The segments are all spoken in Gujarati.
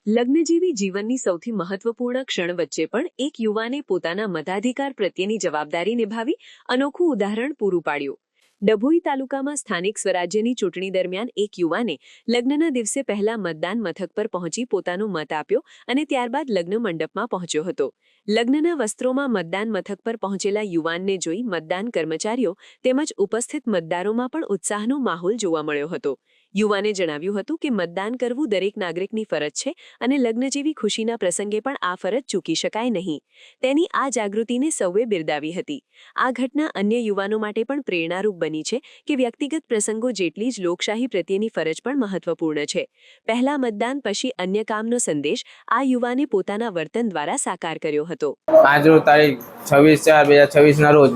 લગ્ન જેવી જીવનની સૌથી મહત્વપૂર્ણ ક્ષણ વચ્ચે પણ એક યુવાને પોતાના મતાધિકાર પ્રત્યેની જવાબદારી નિભાવી અનોખું ઉદાહરણ પૂરું પાડ્યું. ડભોઈ તાલુકામાં સ્થાનિક સ્વરાજ્યની ચૂંટણી દરમિયાન એક યુવાને લગ્નના દિવસે પહેલા મતદાન મથક પર પહોંચી પોતાનો મત આપ્યો અને ત્યારબાદ લગ્ન મંડપમાં પહોંચ્યો હતો. લગ્નના વસ્ત્રોમાં મતદાન મથક પર પહોંચેલા યુવાનને જોઈ મતદાન કર્મચારીઓ તેમજ ઉપસ્થિત મતદારોમાં પણ ઉત્સાહનો માહોલ જોવા મળ્યો હતો. યુવાને જણાવ્યું હતું કે મતદાન કરવું દરેક નાગરિકની ફરજ છે અને લગ્ન જેવી ખુશીના પ્રસંગે પણ આ ફરજ ચૂકી શકાય નહીં. તેની આ જાગૃતિને સૌએ બિરદાવી હતી. આ ઘટના અન્ય યુવાનો માટે પણ પ્રેરણારૂપ બની છે કે વ્યક્તિગત પ્રસંગો જેટલી જ લોકશાહી પ્રત્યેની ફરજ પણ મહત્વપૂર્ણ છે. પહેલા મતદાન પછી અન્ય કામનો સંદેશ આ યુવાને પોતાના વર્તન દ્વારા સાકાર કર્યો હતો. આજરોજ તારીખ 26/4/2026 ના રોજ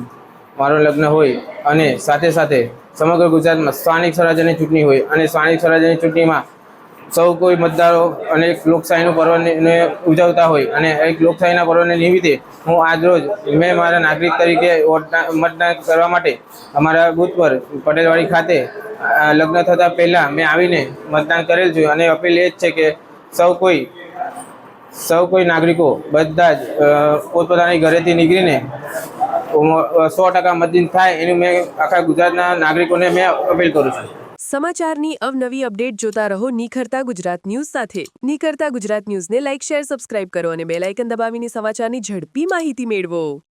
મારું લગ્ન હોય અને સાથે સાથે સમગ્ર ગુજરાતમાં સ્થાનિક સ્વરાજ્યની ચૂંટણી હોય અને સ્થાનિક સ્વરાજ્યની ચૂંટણીમાં સૌ કોઈ મતદારો અને એક લોકશાહીનું પર્વને ઉજવતા હોય અને એક લોકશાહીના પર્વને નિમિત્તે હું આજરોજ મેં મારા નાગરિક તરીકે મતદાન કરવા માટે અમારા બૂથ પર પટેલવાડી ખાતે લગ્ન થતાં પહેલાં મેં આવીને મતદાન કરેલ છે અને અપીલ એ જ છે કે સૌ કોઈ નાગરિકો બધા જ પોતપોતાની ઘરેથી નીકળીને 100% મતદાન થાય એનું મેં આખા ગુજરાતના નાગરિકોને મેં અપીલ કરું છું. સમાચારની અવનવી અપડેટ જોતા રહો નિખરતા ગુજરાત ન્યૂઝ સાથે. નિખરતા ગુજરાત ન્યૂઝને લાઇક, શેર, સબસ્ક્રાઇબ કરો અને બેલ આઇકન દબાવીને સમાચારની ઝડપી માહિતી મેળવો.